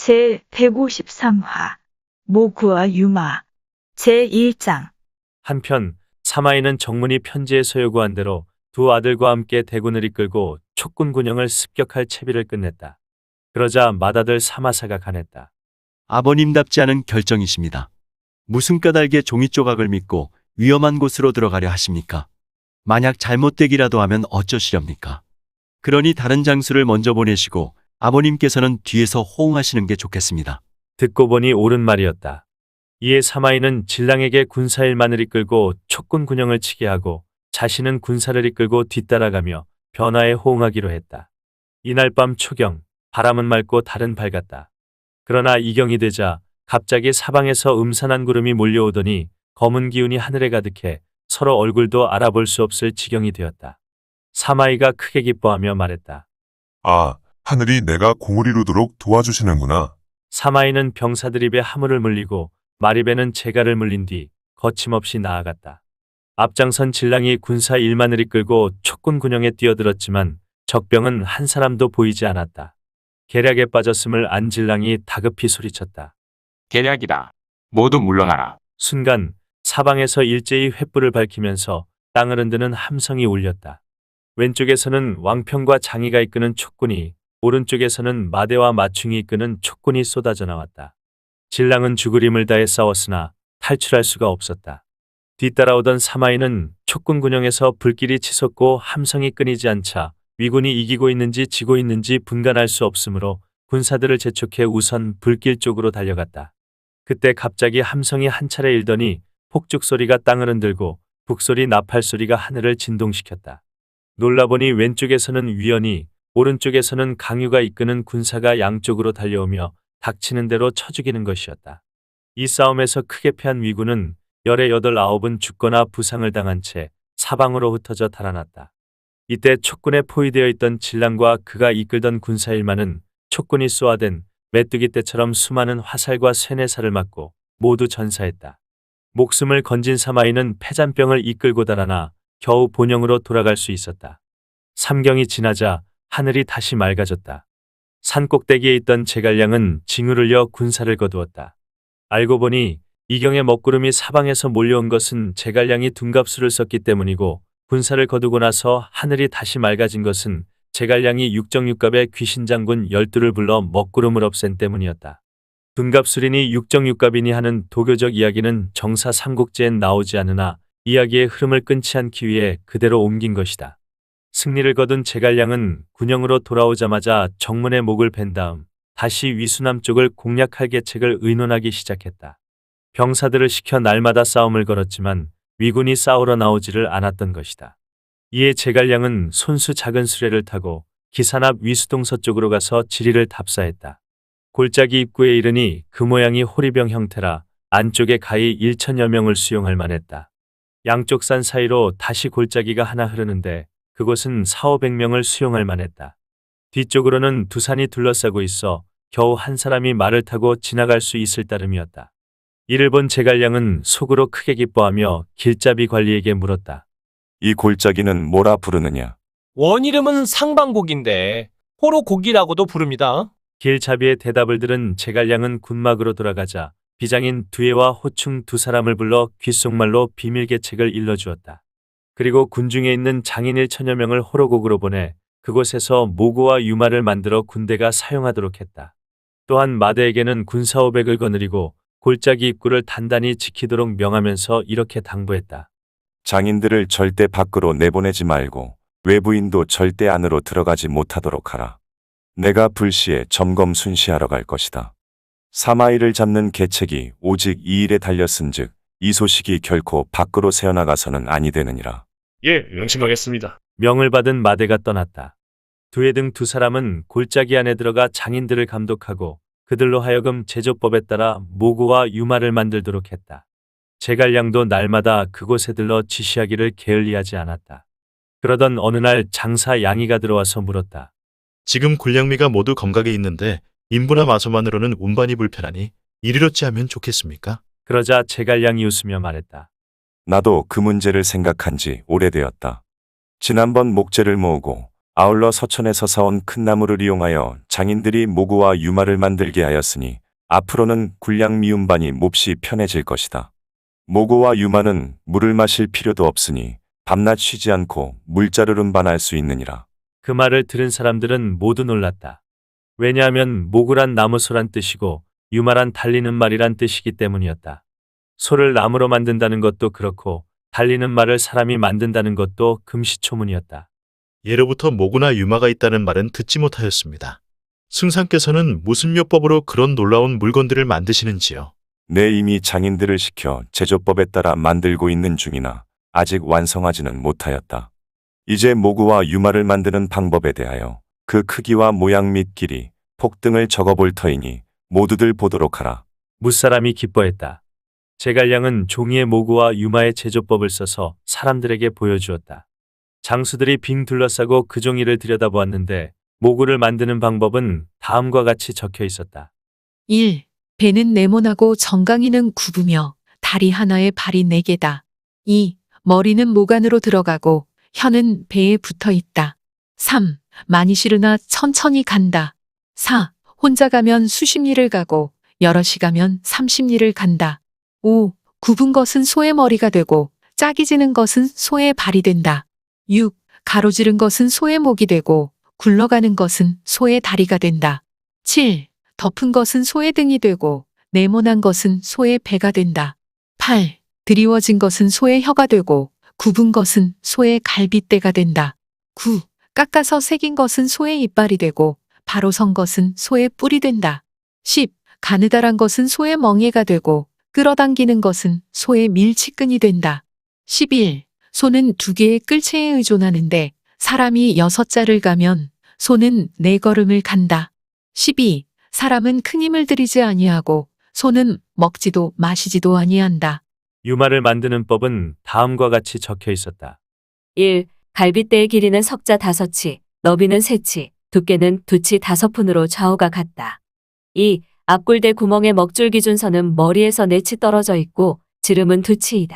제153화 모구와 유마 제1장. 한편 사마이는 정문이 편지에서 요구한 대로 두 아들과 함께 대군을 이끌고 촉군 군영을 습격할 채비를 끝냈다. 그러자 맏아들 사마사가 간했다. 아버님답지 않은 결정이십니다. 무슨 까닭에 종이 조각을 믿고 위험한 곳으로 들어가려 하십니까? 만약 잘못되기라도 하면 어쩌시렵니까? 그러니 다른 장수를 먼저 보내시고 아버님께서는 뒤에서 호응하시는 게 좋겠습니다. 듣고 보니 옳은 말이었다. 이에 사마이는 진랑에게 군사일만을 이끌고 촉군 군영을 치게 하고 자신은 군사를 이끌고 뒤따라가며 변화에 호응하기로 했다. 이날 밤 초경, 바람은 맑고 달은 밝았다. 그러나 이경이 되자 갑자기 사방에서 음산한 구름이 몰려오더니 검은 기운이 하늘에 가득해 서로 얼굴도 알아볼 수 없을 지경이 되었다. 사마이가 크게 기뻐하며 말했다. 아, 하늘이 내가 공을 이루도록 도와주시는구나. 사마이는 병사들 입에 하물을 물리고 마리배는 재갈을 물린 뒤 거침없이 나아갔다. 앞장선 진랑이 군사 1만을 이끌고 촉군 군영에 뛰어들었지만 적병은 한 사람도 보이지 않았다. 계략에 빠졌음을 안 진랑이 다급히 소리쳤다. 계략이다. 모두 물러나라. 순간 사방에서 일제히 횃불을 밝히면서 땅을 흔드는 함성이 울렸다. 왼쪽에서는 왕평과 장의가 이끄는 촉군이, 오른쪽에서는 마대와 마충이 이끄는 촉군이 쏟아져 나왔다. 진랑은 죽을 다해 싸웠으나 탈출할 수가 없었다. 뒤따라오던 사마이는 촉군 군영에서 불길이 치솟고 함성이 끊이지 않자 위군이 이기고 있는지 지고 있는지 분간할 수 없으므로 군사들을 재촉해 우선 불길 쪽으로 달려갔다. 그때 갑자기 함성이 한 차례 일더니 폭죽 소리가 땅을 흔들고 북소리 나팔 소리가 하늘을 진동시켰다. 놀라보니 왼쪽에서는 위원이, 오른쪽에서는 강유가 이끄는 군사가 양쪽으로 달려오며 닥치는 대로 쳐 죽이는 것이었다. 이 싸움에서 크게 패한 위군은 18-9은 죽거나 부상을 당한 채 사방으로 흩어져 달아났다. 이때 촉군에 포위되어 있던 진랑과 그가 이끌던 군사 1만은 촉군이 쏘아댄 메뚜기 떼처럼 수많은 화살과 쇠뇌살을 맞고 모두 전사했다. 목숨을 건진 사마이는 패잔병을 이끌고 달아나 겨우 본영으로 돌아갈 수 있었다. 삼경이 지나자 하늘이 다시 맑아졌다. 산 꼭대기에 있던 제갈량은 징을 흘려 군사를 거두었다. 알고 보니 이경의 먹구름이 사방에서 몰려온 것은 제갈량이 둔갑수를 썼기 때문이고, 군사를 거두고 나서 하늘이 다시 맑아진 것은 제갈량이 육정육갑의 귀신장군 12를 불러 먹구름을 없앤 때문이었다. 둔갑술이니 육정육갑이니 하는 도교적 이야기는 정사 삼국지엔 나오지 않으나 이야기의 흐름을 끊지 않기 위해 그대로 옮긴 것이다. 승리를 거둔 제갈량은 군영으로 돌아오자마자 정문의 목을 벤 다음 다시 위수남 쪽을 공략할 계책을 의논하기 시작했다. 병사들을 시켜 날마다 싸움을 걸었지만 위군이 싸우러 나오지를 않았던 것이다. 이에 제갈량은 손수 작은 수레를 타고 기산 앞 위수동 서쪽으로 가서 지리를 답사했다. 골짜기 입구에 이르니 그 모양이 호리병 형태라 안쪽에 가히 1천여 명을 수용할 만했다. 양쪽 산 사이로 다시 골짜기가 하나 흐르는데 그곳은 400-500명을 수용할 만했다. 뒤쪽으로는 두 산이 둘러싸고 있어 겨우 한 사람이 말을 타고 지나갈 수 있을 따름이었다. 이를 본 제갈량은 속으로 크게 기뻐하며 길잡이 관리에게 물었다. 이 골짜기는 뭐라 부르느냐? 원 이름은 상방곡인데 호로곡이라고도 부릅니다. 길잡이의 대답을 들은 제갈량은 군막으로 돌아가자 비장인 두예와 호충 두 사람을 불러 귓속말로 비밀 계책을 일러주었다. 그리고 군중에 있는 장인 1천여 명을 호로곡으로 보내 그곳에서 모고와 유마를 만들어 군대가 사용하도록 했다. 또한 마대에게는 군사 500을 거느리고 골짜기 입구를 단단히 지키도록 명하면서 이렇게 당부했다. 장인들을 절대 밖으로 내보내지 말고 외부인도 절대 안으로 들어가지 못하도록 하라. 내가 불시에 점검 순시하러 갈 것이다. 사마이를 잡는 계책이 오직 이 일에 달렸은즉 이 소식이 결코 밖으로 새어나가서는 아니 되느니라. 예, 명심하겠습니다. 명을 받은 마대가 떠났다. 두예 등 두 사람은 골짜기 안에 들어가 장인들을 감독하고 그들로 하여금 제조법에 따라 모고와 유마를 만들도록 했다. 제갈량도 날마다 그곳에 들러 지시하기를 게을리하지 않았다. 그러던 어느 날 장사 양이가 들어와서 물었다. 지금 군량미가 모두 검각에 있는데 인부나 마소만으로는 운반이 불편하니 이리로치 하면 좋겠습니까? 그러자 제갈량이 웃으며 말했다. 나도 그 문제를 생각한 지 오래되었다. 지난번 목재를 모으고 아울러 서천에서 사온 큰 나무를 이용하여 장인들이 모구와 유마를 만들게 하였으니 앞으로는 군량 미운반이 몹시 편해질 것이다. 모구와 유마는 물을 마실 필요도 없으니 밤낮 쉬지 않고 물자를 운반할 수 있느니라. 그 말을 들은 사람들은 모두 놀랐다. 왜냐하면 모구란 나무소란 뜻이고 유마란 달리는 말이란 뜻이기 때문이었다. 소를 나무로 만든다는 것도 그렇고 달리는 말을 사람이 만든다는 것도 금시초문이었다. 예로부터 모구나 유마가 있다는 말은 듣지 못하였습니다. 승상께서는 무슨 묘법으로 그런 놀라운 물건들을 만드시는지요? 내 이미 장인들을 시켜 제조법에 따라 만들고 있는 중이나 아직 완성하지는 못하였다. 이제 모구와 유마를 만드는 방법에 대하여 그 크기와 모양 및 길이, 폭 등을 적어볼 터이니 모두들 보도록 하라. 무사람이 기뻐했다. 제갈량은 종이에 모구와 유마의 제조법을 써서 사람들에게 보여주었다. 장수들이 빙 둘러싸고 그 종이를 들여다보았는데 모구를 만드는 방법은 다음과 같이 적혀 있었다. 1. 배는 네모나고 정강이는 굽으며 다리 하나에 발이 4개다. 2. 머리는 목 안으로 들어가고 혀는 배에 붙어 있다. 3. 많이 실으나 천천히 간다. 4. 혼자 가면 수십 리를 가고 여럿이 가면 30리를 간다. 5. 굽은 것은 소의 머리가 되고 짝이 지는 것은 소의 발이 된다. 6. 가로지른 것은 소의 목이 되고 굴러가는 것은 소의 다리가 된다. 7. 덮은 것은 소의 등이 되고 네모난 것은 소의 배가 된다. 8. 드리워진 것은 소의 혀가 되고 굽은 것은 소의 갈빗대가 된다. 9. 깎아서 새긴 것은 소의 이빨이 되고 바로 선 것은 소의 뿔이 된다. 10. 가느다란 것은 소의 멍에가 되고 끌어당기는 것은 소의 밀치끈이 된다. 11. 소는 2개의 끌채에 의존하는데 사람이 6자를 가면 소는 4걸음을 간다. 12. 사람은 큰 힘을 들이지 아니하고 소는 먹지도 마시지도 아니한다. 유마를 만드는 법은 다음과 같이 적혀 있었다. 1. 갈빗대의 길이는 석자 5치, 너비는 3치, 두께는 2치 5푼으로 좌우가 같다. 2. 앞골대 구멍의 먹줄 기준선은 머리에서 4치 떨어져 있고 지름은 2치이다.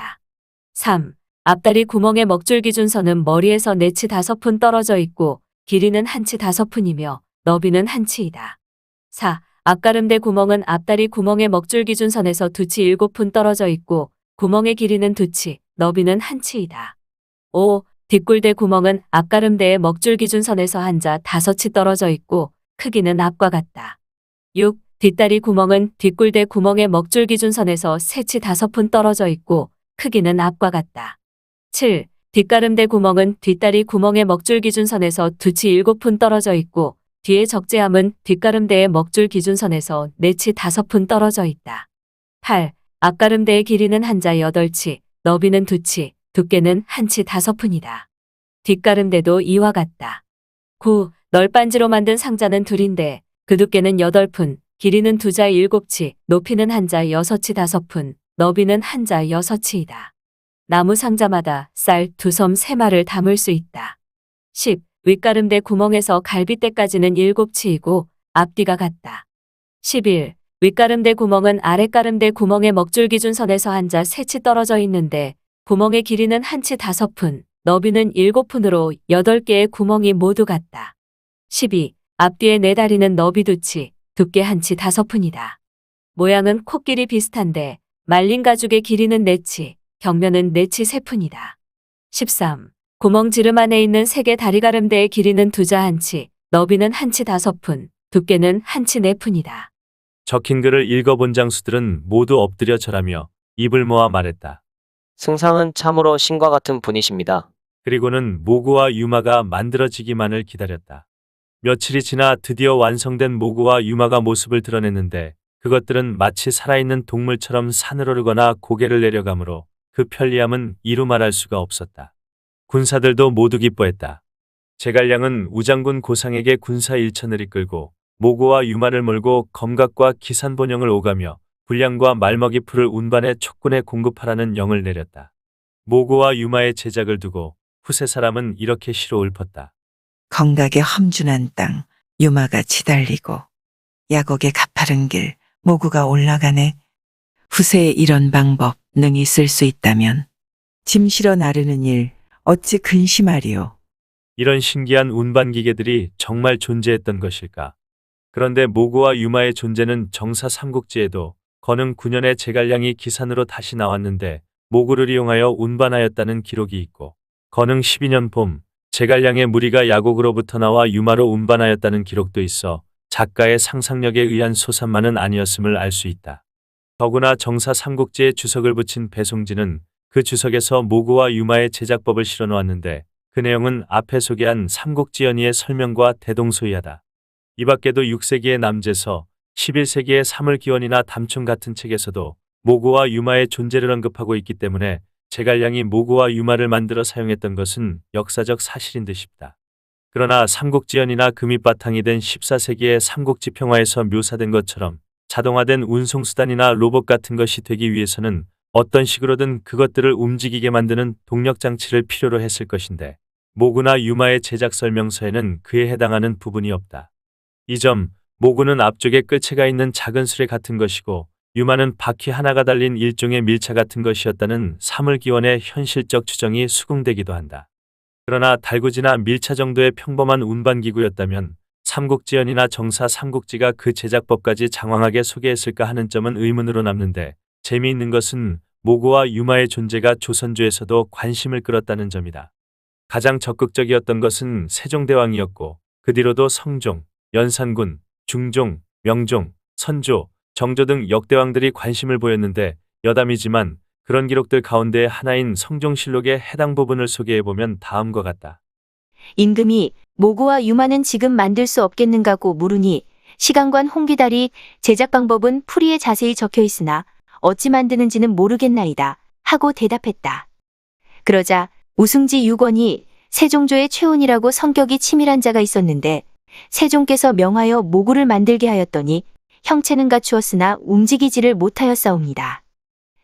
3. 앞다리 구멍의 먹줄 기준선은 머리에서 4치 5푼 떨어져 있고 길이는 1치 5푼이며 너비는 1치이다. 4. 앞가름대 구멍은 앞다리 구멍의 먹줄 기준선에서 2치 7푼 떨어져 있고 구멍의 길이는 2치, 너비는 1치이다. 5. 뒷골대 구멍은 앞가름대의 먹줄 기준선에서 한자 5치 떨어져 있고 크기는 앞과 같다. 6. 뒷다리 구멍은 뒷골대 구멍의 먹줄 기준선에서 3치 5푼 떨어져 있고 크기는 앞과 같다. 7. 뒷가름대 구멍은 뒷다리 구멍의 먹줄 기준선에서 2치 7푼 떨어져 있고 뒤에 적재함은 뒷가름대의 먹줄 기준선에서 4치 5푼 떨어져 있다. 8. 앞가름대의 길이는 한자 8치, 너비는 2치, 두께는 1치 5푼이다. 뒷가름대도 이와 같다. 9. 널빤지로 만든 상자는 둘인데 그 두께는 8푼, 길이는 2자 7치, 높이는 한자 6치 5푼, 너비는 한자 6치이다. 나무 상자마다 쌀 2섬 3마를 담을 수 있다. 10. 윗가름대 구멍에서 갈빗대까지는 7치이고 앞뒤가 같다. 11. 윗가름대 구멍은 아랫가름대 구멍의 먹줄 기준선에서 한자 3치 떨어져 있는데 구멍의 길이는 1치 5푼, 너비는 7푼으로 8개의 구멍이 모두 같다. 12. 앞뒤의 4다리는 너비 2치, 두께 1치 5푼이다. 모양은 코끼리 비슷한데 말린 가죽의 길이는 4치, 경면은 4치 3푼이다. 13. 구멍 지름 안에 있는 3개 다리가름대의 길이는 2자 1치, 너비는 1치 5푼, 두께는 1치 4푼이다. 적힌 글을 읽어본 장수들은 모두 엎드려 절하며 입을 모아 말했다. 승상은 참으로 신과 같은 분이십니다. 그리고는 모구와 유마가 만들어지기만을 기다렸다. 며칠이 지나 드디어 완성된 모구와 유마가 모습을 드러냈는데 그것들은 마치 살아있는 동물처럼 산을 오르거나 고개를 내려가므로 그 편리함은 이루 말할 수가 없었다. 군사들도 모두 기뻐했다. 제갈량은 우장군 고상에게 군사 1천을 이끌고 모구와 유마를 몰고 검각과 기산본영을 오가며 분량과 말먹이 풀을 운반해 촉군에 공급하라는 영을 내렸다. 모구와 유마의 제작을 두고 후세 사람은 이렇게 시로 읊었다. 검각의 험준한 땅, 유마가 치달리고 야곡의 가파른 길, 모구가 올라가네. 후세에 이런 방법 능히 쓸 수 있다면 짐 실어 나르는 일 어찌 근심하리오. 이런 신기한 운반 기계들이 정말 존재했던 것일까? 그런데 모구와 유마의 존재는 정사 삼국지에도 건흥 9년에 제갈량이 기산으로 다시 나왔는데 모구를 이용하여 운반하였다는 기록이 있고, 건흥 12년 봄 제갈량의 무리가 야곡으로부터 나와 유마로 운반하였다는 기록도 있어 작가의 상상력에 의한 소산만은 아니었음을 알 수 있다. 더구나 정사 삼국지에 주석을 붙인 배송지는 그 주석에서 모구와 유마의 제작법을 실어 놓았는데 그 내용은 앞에 소개한 삼국지연의의 설명과 대동소이하다. 이 밖에도 6세기의 남제서, 11세기의 사물기원이나 담충 같은 책에서도 모구와 유마의 존재를 언급하고 있기 때문에 제갈량이 모구와 유마를 만들어 사용했던 것은 역사적 사실인 듯 싶다. 그러나 삼국지연이나 그 밑바탕이 된 14세기의 삼국지 평화에서 묘사된 것처럼 자동화된 운송수단이나 로봇 같은 것이 되기 위해서는 어떤 식으로든 그것들을 움직이게 만드는 동력장치를 필요로 했을 것인데 모구나 유마의 제작 설명서에는 그에 해당하는 부분이 없다. 이 점, 모구는 앞쪽에 끄채가 있는 작은 수레 같은 것이고 유마는 바퀴 하나가 달린 일종의 밀차 같은 것이었다는 사물기원의 현실적 추정이 수긍되기도 한다. 그러나 달구지나 밀차 정도의 평범한 운반기구였다면 삼국지연이나 정사 삼국지가 그 제작법까지 장황하게 소개했을까 하는 점은 의문으로 남는데, 재미있는 것은 모구와 유마의 존재가 조선조에서도 관심을 끌었다는 점이다. 가장 적극적이었던 것은 세종대왕이었고 그 뒤로도 성종, 연산군, 중종, 명종, 선조, 정조 등 역대왕들이 관심을 보였는데 여담이지만 그런 기록들 가운데 하나인 성종실록의 해당 부분을 소개해보면 다음과 같다. 임금이 모구와 유마는 지금 만들 수 없겠는가고 물으니 시간관 홍귀달이 제작 방법은 풀이에 자세히 적혀 있으나 어찌 만드는지는 모르겠나이다 하고 대답했다. 그러자 우승지 유권이 세종조의 최운이라고 성격이 치밀한 자가 있었는데 세종께서 명하여 모구를 만들게 하였더니 형체는 갖추었으나 움직이지를 못하였사옵니다.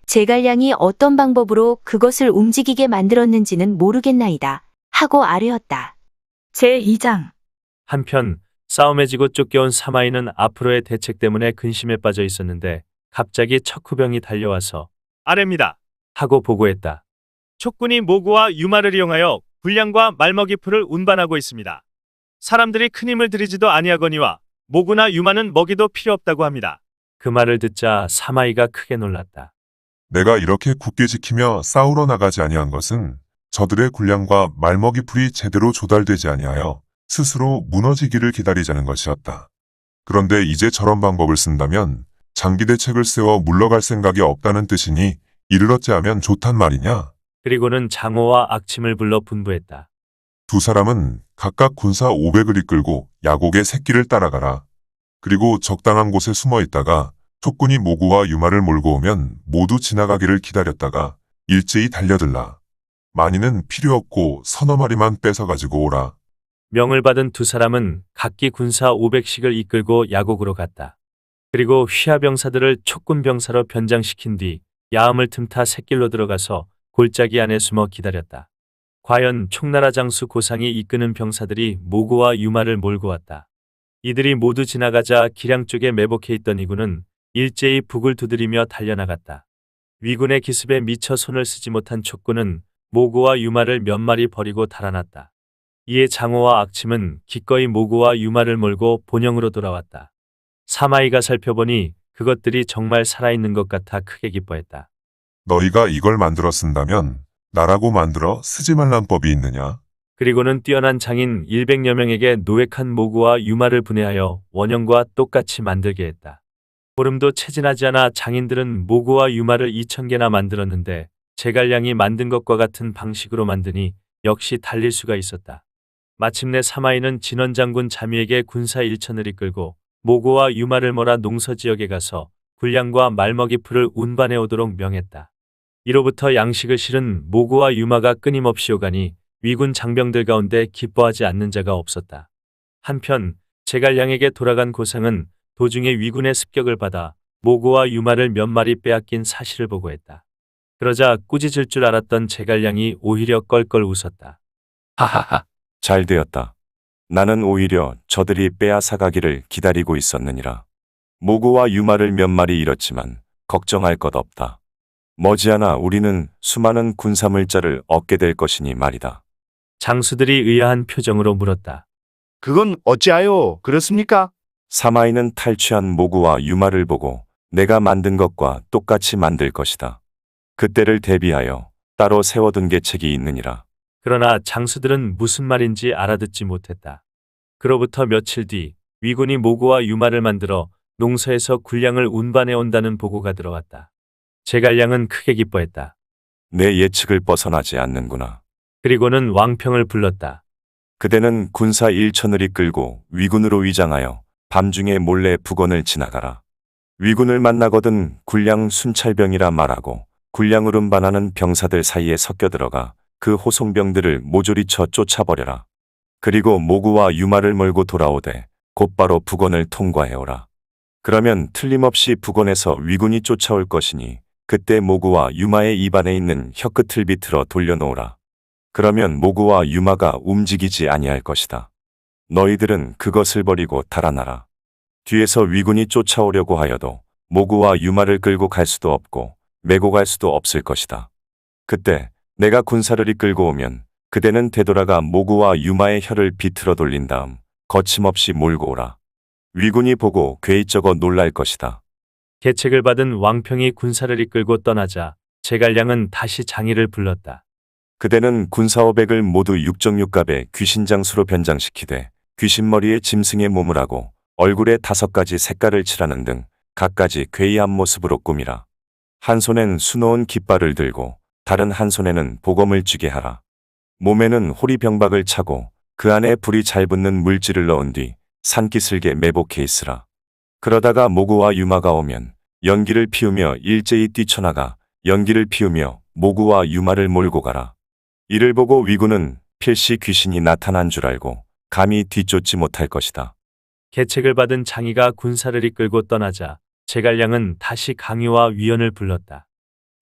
제갈량이 어떤 방법으로 그것을 움직이게 만들었는지는 모르겠나이다 하고 아뢰었다. 제2장 한편 싸움에 지고 쫓겨온 사마이는 앞으로의 대책 때문에 근심에 빠져 있었는데 갑자기 척후병이 달려와서 아래입니다 하고 보고했다. 촉군이 모구와 유마를 이용하여 군량과 말먹이 풀을 운반하고 있습니다. 사람들이 큰 힘을 들이지도 아니하거니와 모구나 유마는 먹이도 필요 없다고 합니다. 그 말을 듣자 사마이가 크게 놀랐다. 내가 이렇게 굳게 지키며 싸우러 나가지 아니한 것은 저들의 군량과 말먹이 풀이 제대로 조달되지 아니하여 스스로 무너지기를 기다리자는 것이었다. 그런데 이제 저런 방법을 쓴다면 장기 대책을 세워 물러갈 생각이 없다는 뜻이니 이를 어찌하면 좋단 말이냐. 그리고는 장호와 악침을 불러 분부했다. 두 사람은 각각 군사 500을 이끌고 야곡의 새끼를 따라가라. 그리고 적당한 곳에 숨어 있다가 촉군이 모구와 유마를 몰고 오면 모두 지나가기를 기다렸다가 일제히 달려들라. 많이는 필요 없고 서너 마리만 뺏어가지고 오라. 명을 받은 두 사람은 각기 군사 500씩을 이끌고 야곡으로 갔다. 그리고 휘하병사들을 촉군병사로 변장시킨 뒤 야음을 틈타 샛길로 들어가서 골짜기 안에 숨어 기다렸다. 과연 총나라 장수 고상이 이끄는 병사들이 모구와 유마를 몰고 왔다. 이들이 모두 지나가자 기량 쪽에 매복해 있던 이군은 일제히 북을 두드리며 달려나갔다. 위군의 기습에 미처 손을 쓰지 못한 촉군은 모구와 유마를 몇 마리 버리고 달아났다. 이에 장호와 악침은 기꺼이 모구와 유마를 몰고 본영으로 돌아왔다. 사마이가 살펴보니 그것들이 정말 살아있는 것 같아 크게 기뻐했다. 너희가 이걸 만들어 쓴다면 나라고 만들어 쓰지 말란 법이 있느냐? 그리고는 뛰어난 장인 100여 명에게 노획한 모구와 유마를 분해하여 원형과 똑같이 만들게 했다. 보름도 채지나지 않아 장인들은 모구와 유마를 2000개나 만들었는데 제갈량이 만든 것과 같은 방식으로 만드니 역시 달릴 수가 있었다. 마침내 사마이는 진원장군 자미에게 군사 1000을 이끌고 모구와 유마를 몰아 농서지역에 가서 군량과 말먹이 풀을 운반해 오도록 명했다. 이로부터 양식을 실은 모구와 유마가 끊임없이 오가니 위군 장병들 가운데 기뻐하지 않는 자가 없었다. 한편 제갈량에게 돌아간 고상은 도중에 위군의 습격을 받아 모구와 유마를 몇 마리 빼앗긴 사실을 보고했다. 그러자 꾸짖을 줄 알았던 제갈량이 오히려 껄껄 웃었다. 하하하. 잘 되었다. 나는 오히려 저들이 빼앗아가기를 기다리고 있었느니라. 모구와 유마를 몇 마리 잃었지만 걱정할 것 없다. 머지않아 우리는 수많은 군사물자를 얻게 될 것이니 말이다. 장수들이 의아한 표정으로 물었다. 그건 어찌하여 그렇습니까? 사마이는 탈취한 모구와 유마를 보고 내가 만든 것과 똑같이 만들 것이다. 그때를 대비하여 따로 세워둔 계책이 있느니라. 그러나 장수들은 무슨 말인지 알아듣지 못했다. 그로부터 며칠 뒤 위군이 모구와 유마를 만들어 농서에서 군량을 운반해 온다는 보고가 들어왔다. 제갈량은 크게 기뻐했다. 내 예측을 벗어나지 않는구나. 그리고는 왕평을 불렀다. 그대는 군사 1천을 이끌고 위군으로 위장하여 밤중에 몰래 북원을 지나가라. 위군을 만나거든 군량 순찰병이라 말하고 군량을 운반하는 병사들 사이에 섞여 들어가 그 호송병들을 모조리 쳐 쫓아버려라. 그리고 모구와 유마를 몰고 돌아오되 곧바로 북원을 통과해오라. 그러면 틀림없이 북원에서 위군이 쫓아올 것이니 그때 모구와 유마의 입안에 있는 혀끝을 비틀어 돌려놓으라. 그러면 모구와 유마가 움직이지 아니할 것이다. 너희들은 그것을 버리고 달아나라. 뒤에서 위군이 쫓아오려고 하여도 모구와 유마를 끌고 갈 수도 없고 메고 갈 수도 없을 것이다. 그때 내가 군사를 이끌고 오면 그대는 되돌아가 모구와 유마의 혀를 비틀어 돌린 다음 거침없이 몰고 오라. 위군이 보고 괴이쩍어 놀랄 것이다. 계책을 받은 왕평이 군사를 이끌고 떠나자 제갈량은 다시 장의를 불렀다. 그대는 군사 500을 모두 육정육갑의 귀신장수로 변장시키되 귀신머리에 짐승의 몸을 하고 얼굴에 5가지 색깔을 칠하는 등 갖가지 괴이한 모습으로 꾸미라. 한 손엔 수놓은 깃발을 들고 다른 한 손에는 보검을 쥐게 하라. 몸에는 호리병박을 차고 그 안에 불이 잘 붙는 물질을 넣은 뒤 산기슭에 매복해 있으라. 그러다가 모구와 유마가 오면 연기를 피우며 일제히 뛰쳐나가 연기를 피우며 모구와 유마를 몰고 가라. 이를 보고 위군은 필시 귀신이 나타난 줄 알고 감히 뒤쫓지 못할 것이다. 계책을 받은 장의가 군사를 이끌고 떠나자 제갈량은 다시 강유와 위원을 불렀다.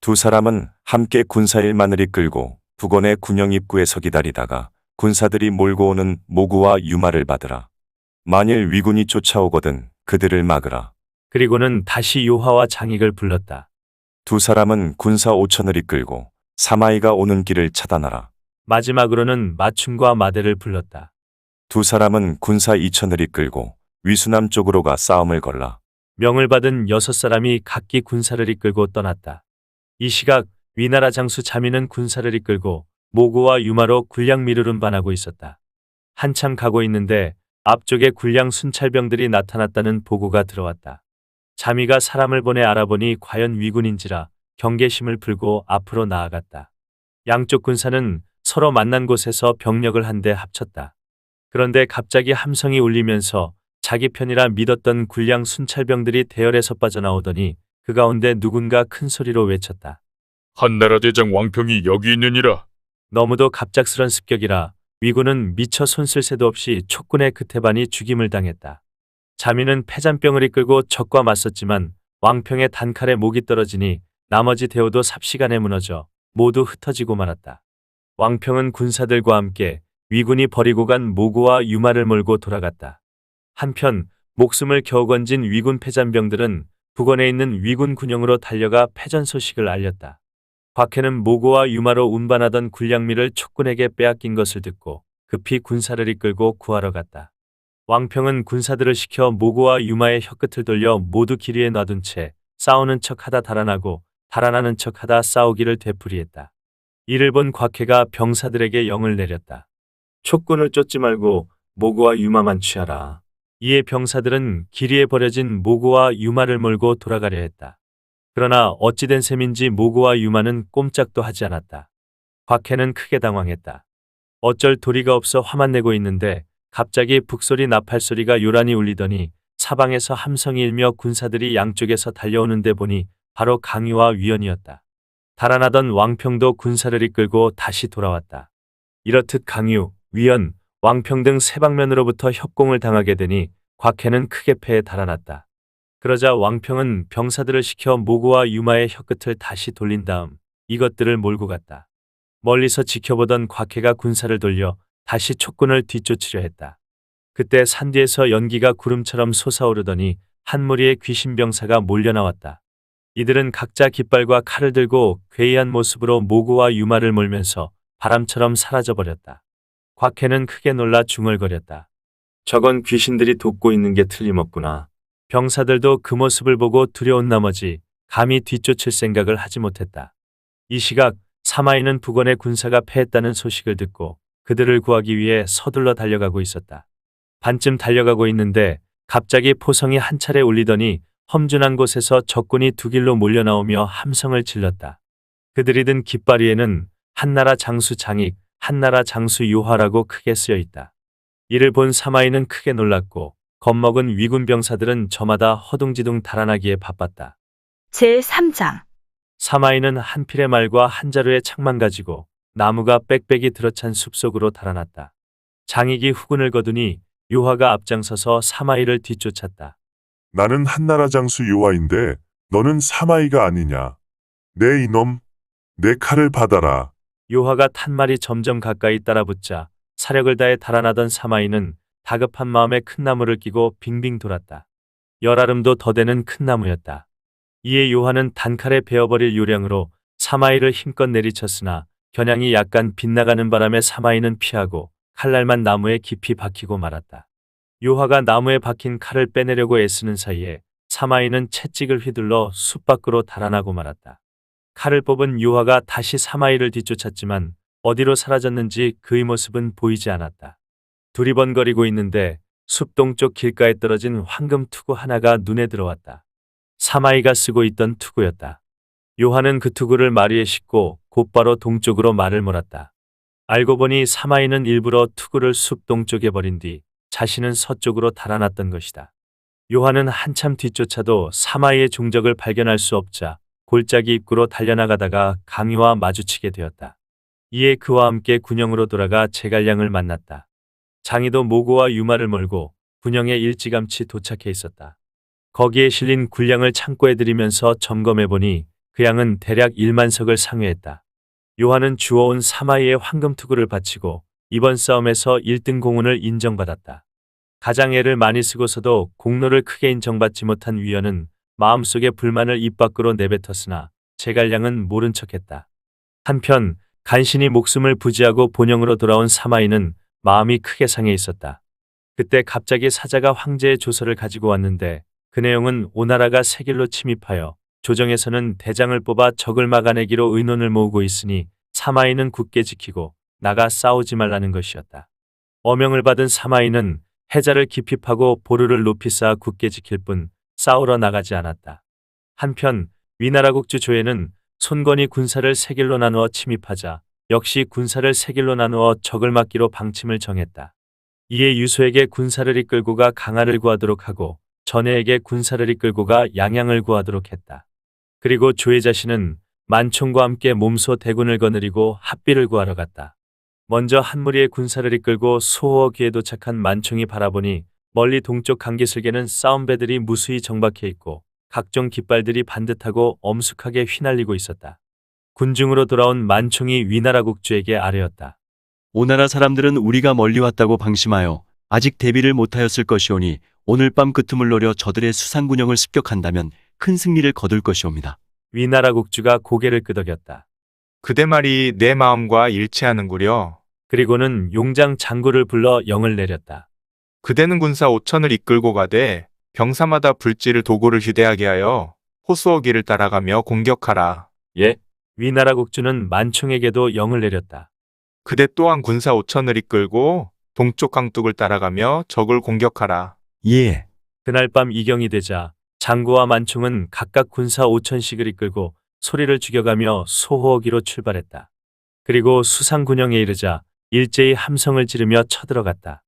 두 사람은 함께 군사 1만을 이끌고 북원의 군영 입구에서 기다리다가 군사들이 몰고 오는 모구와 유마를 받으라. 만일 위군이 쫓아오거든 그들을 막으라. 그리고는 다시 요하와 장익을 불렀다. 두 사람은 군사 5천을 이끌고 사마이가 오는 길을 차단하라. 마지막으로는 마춘과 마대를 불렀다. 두 사람은 군사 2천을 이끌고 위수남 쪽으로 가 싸움을 걸라. 명을 받은 6사람이 각기 군사를 이끌고 떠났다. 이 시각 위나라 장수 자민은 군사를 이끌고 모구와 유마로 군량미를 운반하고 있었다. 한참 가고 있는데 앞쪽에 군량 순찰병들이 나타났다는 보고가 들어왔다. 자미가 사람을 보내 알아보니 과연 위군인지라 경계심을 풀고 앞으로 나아갔다. 양쪽 군사는 서로 만난 곳에서 병력을 한데 합쳤다. 그런데 갑자기 함성이 울리면서 자기 편이라 믿었던 군량 순찰병들이 대열에서 빠져나오더니 그 가운데 누군가 큰 소리로 외쳤다. 한나라 대장 왕평이 여기 있느니라. 너무도 갑작스런 습격이라 위군은 미처 손쓸 새도 없이 촉군의 그태반이 죽임을 당했다. 자민은 패잔병을 이끌고 적과 맞섰지만 왕평의 단칼에 목이 떨어지니 나머지 대오도 삽시간에 무너져 모두 흩어지고 말았다. 왕평은 군사들과 함께 위군이 버리고 간 모구와 유마를 몰고 돌아갔다. 한편 목숨을 겨우 건진 위군 패잔병들은 북원에 있는 위군 군영으로 달려가 패전 소식을 알렸다. 곽해는 모구와 유마로 운반하던 군량미를 촉군에게 빼앗긴 것을 듣고 급히 군사를 이끌고 구하러 갔다. 왕평은 군사들을 시켜 모구와 유마의 혀끝을 돌려 모두 길 위에 놔둔 채 싸우는 척하다 달아나고 달아나는 척하다 싸우기를 되풀이했다. 이를 본 곽해가 병사들에게 영을 내렸다. 촉군을 쫓지 말고 모구와 유마만 취하라. 이에 병사들은 길 위에 버려진 모구와 유마를 몰고 돌아가려 했다. 그러나 어찌된 셈인지 모구와 유마는 꼼짝도 하지 않았다. 곽해는 크게 당황했다. 어쩔 도리가 없어 화만 내고 있는데 갑자기 북소리 나팔소리가 요란히 울리더니 사방에서 함성이 일며 군사들이 양쪽에서 달려오는데 보니 바로 강유와 위원이었다. 달아나던 왕평도 군사를 이끌고 다시 돌아왔다. 이렇듯 강유, 위원, 왕평 등 세 방면으로부터 협공을 당하게 되니 곽해는 크게 패해 달아났다. 그러자 왕평은 병사들을 시켜 모구와 유마의 혀끝을 다시 돌린 다음 이것들을 몰고 갔다. 멀리서 지켜보던 곽해가 군사를 돌려 다시 촉군을 뒤쫓으려 했다. 그때 산 뒤에서 연기가 구름처럼 솟아오르더니 한 무리의 귀신병사가 몰려나왔다. 이들은 각자 깃발과 칼을 들고 괴이한 모습으로 모구와 유마를 몰면서 바람처럼 사라져버렸다. 곽해는 크게 놀라 중얼거렸다. 저건 귀신들이 돕고 있는 게 틀림없구나. 병사들도 그 모습을 보고 두려운 나머지 감히 뒤쫓을 생각을 하지 못했다. 이 시각 사마이는 북원의 군사가 패했다는 소식을 듣고 그들을 구하기 위해 서둘러 달려가고 있었다. 반쯤 달려가고 있는데 갑자기 포성이 한 차례 울리더니 험준한 곳에서 적군이 두 길로 몰려나오며 함성을 질렀다. 그들이 든 깃발 위에는 한나라 장수 장익, 한나라 장수 유화라고 크게 쓰여 있다. 이를 본 사마이는 크게 놀랐고 겁먹은 위군 병사들은 저마다 허둥지둥 달아나기에 바빴다. 제3장 사마이는 한 필의 말과 한 자루의 창만 가지고 나무가 빽빽이 들어찬 숲속으로 달아났다. 장익이 후군을 거두니 유화가 앞장서서 사마이를 뒤쫓았다. 나는 한나라 장수 유화인데 너는 사마이가 아니냐. 내 이놈, 내 칼을 받아라. 유화가 탄 말이 점점 가까이 따라붙자 사력을 다해 달아나던 사마이는 다급한 마음에 큰 나무를 끼고 빙빙 돌았다. 열아름도 더 되는 큰 나무였다. 이에 유화는 단칼에 베어버릴 요량으로 사마이를 힘껏 내리쳤으나 겨냥이 약간 빗나가는 바람에 사마이는 피하고 칼날만 나무에 깊이 박히고 말았다. 유화가 나무에 박힌 칼을 빼내려고 애쓰는 사이에 사마이는 채찍을 휘둘러 숲 밖으로 달아나고 말았다. 칼을 뽑은 유화가 다시 사마이를 뒤쫓았지만 어디로 사라졌는지 그의 모습은 보이지 않았다. 두리번거리고 있는데 숲 동쪽 길가에 떨어진 황금 투구 하나가 눈에 들어왔다. 사마이가 쓰고 있던 투구였다. 유화는 그 투구를 마리에 싣고 곧바로 동쪽으로 말을 몰았다. 알고 보니 사마이는 일부러 투구를 숲 동쪽에 버린 뒤 자신은 서쪽으로 달아났던 것이다. 유화는 한참 뒤쫓아도 사마이의 종적을 발견할 수 없자 골짜기 입구로 달려나가다가 강유와 마주치게 되었다. 이에 그와 함께 군영으로 돌아가 제갈량을 만났다. 장이도 모고와 유마를 몰고 군영에 일찌감치 도착해 있었다. 거기에 실린 군량을 창고에 들이면서 점검해보니 그 양은 대략 1만석을 상회했다. 유화는 주워온 사마이의 황금투구를 바치고 이번 싸움에서 1등 공훈을 인정받았다. 가장 애를 많이 쓰고서도 공로를 크게 인정받지 못한 위원은 마음속에 불만을 입 밖으로 내뱉었으나 제갈량은 모른 척했다. 한편 간신히 목숨을 부지하고 본영으로 돌아온 사마이는 마음이 크게 상해 있었다. 그때 갑자기 사자가 황제의 조서를 가지고 왔는데 그 내용은 오나라가 세길로 침입하여 조정에서는 대장을 뽑아 적을 막아내기로 의논을 모으고 있으니 사마이는 굳게 지키고 나가 싸우지 말라는 것이었다. 어명을 받은 사마이는 해자를 깊이 파고 보루를 높이 쌓아 굳게 지킬 뿐 싸우러 나가지 않았다. 한편 위나라 국주 조에는 손건이 군사를 세길로 나누어 침입하자 역시 군사를 세길로 나누어 적을 막기로 방침을 정했다. 이에 유소에게 군사를 이끌고 가 강하를 구하도록 하고 전해에게 군사를 이끌고 가 양양을 구하도록 했다. 그리고 조의 자신은 만총과 함께 몸소 대군을 거느리고 합비를 구하러 갔다. 먼저 한 무리의 군사를 이끌고 소호어기에 도착한 만총이 바라보니 멀리 동쪽 강기슭에는 싸움배들이 무수히 정박해 있고 각종 깃발들이 반듯하고 엄숙하게 휘날리고 있었다. 군중으로 돌아온 만총이 위나라 국주에게 아뢰었다. 오나라 사람들은 우리가 멀리 왔다고 방심하여 아직 대비를 못하였을 것이오니 오늘 밤 그 틈을 노려 저들의 수상군영을 습격한다면 큰 승리를 거둘 것이옵니다. 위나라 국주가 고개를 끄덕였다. 그대 말이 내 마음과 일치하는구려. 그리고는 용장 장구를 불러 영을 내렸다. 그대는 군사 5천을 이끌고 가되 병사마다 불지를 도구를 휴대하게 하여 호수어기를 따라가며 공격하라. 예. 위나라 국주는 만총에게도 영을 내렸다. 그대 또한 군사 5천을 이끌고 동쪽 강둑을 따라가며 적을 공격하라. 예. 그날 밤 이경이 되자 장구와 만총은 각각 군사 5천씩을 이끌고 소리를 죽여가며 소호어기로 출발했다. 그리고 수상군영에 이르자 일제히 함성을 지르며 쳐들어갔다.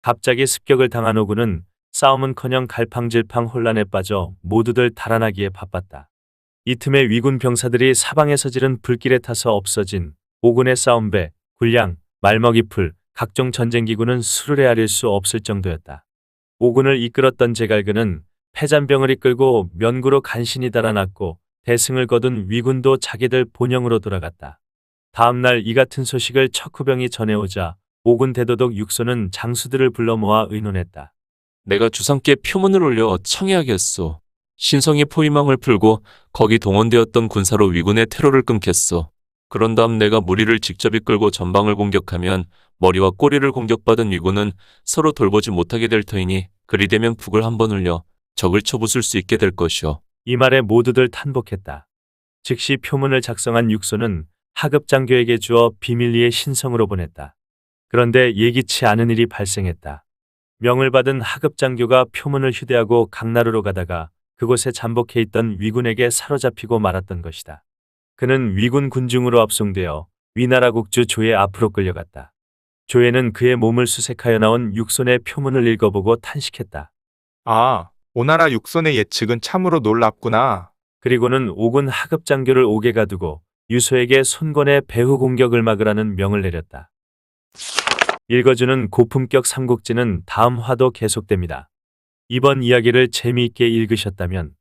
갑자기 습격을 당한 오군은 싸움은커녕 갈팡질팡 혼란에 빠져 모두들 달아나기에 바빴다. 이 틈에 위군 병사들이 사방에서 지른 불길에 타서 없어진 오군의 싸움배, 군량, 말먹이풀, 각종 전쟁기구는 수를 헤아릴 수 없을 정도였다. 오군을 이끌었던 제갈근은 패잔병을 이끌고 면구로 간신히 달아났고 대승을 거둔 위군도 자기들 본영으로 돌아갔다. 다음 날 이 같은 소식을 척후병이 전해오자 오군 대도독 육소는 장수들을 불러 모아 의논했다. 내가 주상께 표문을 올려 청해야겠소. 신성의 포위망을 풀고 거기 동원되었던 군사로 위군의 테러를 끊겠소. 그런 다음 내가 무리를 직접 이끌고 전방을 공격하면 머리와 꼬리를 공격받은 위군은 서로 돌보지 못하게 될 터이니 그리 되면 북을 한번 울려 적을 쳐부술 수 있게 될 것이오. 이 말에 모두들 탄복했다. 즉시 표문을 작성한 육소는 하급 장교에게 주어 비밀리에 신성으로 보냈다. 그런데 예기치 않은 일이 발생했다. 명을 받은 하급 장교가 표문을 휴대하고 강나루로 가다가 그곳에 잠복해 있던 위군에게 사로잡히고 말았던 것이다. 그는 위군 군중으로 압송되어 위나라 국주 조의 앞으로 끌려갔다. 조에는 그의 몸을 수색하여 나온 육손의 표문을 읽어보고 탄식했다. 아, 오나라 육손의 예측은 참으로 놀랍구나. 그리고는 오군 하급 장교를 옥에 가두고 유소에게 손권의 배후 공격을 막으라는 명을 내렸다. 읽어주는 고품격 삼국지는 다음 화도 계속됩니다. 이번 이야기를 재미있게 읽으셨다면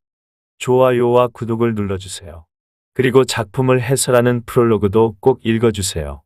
좋아요와 구독을 눌러주세요. 그리고 작품을 해설하는 프롤로그도 꼭 읽어주세요.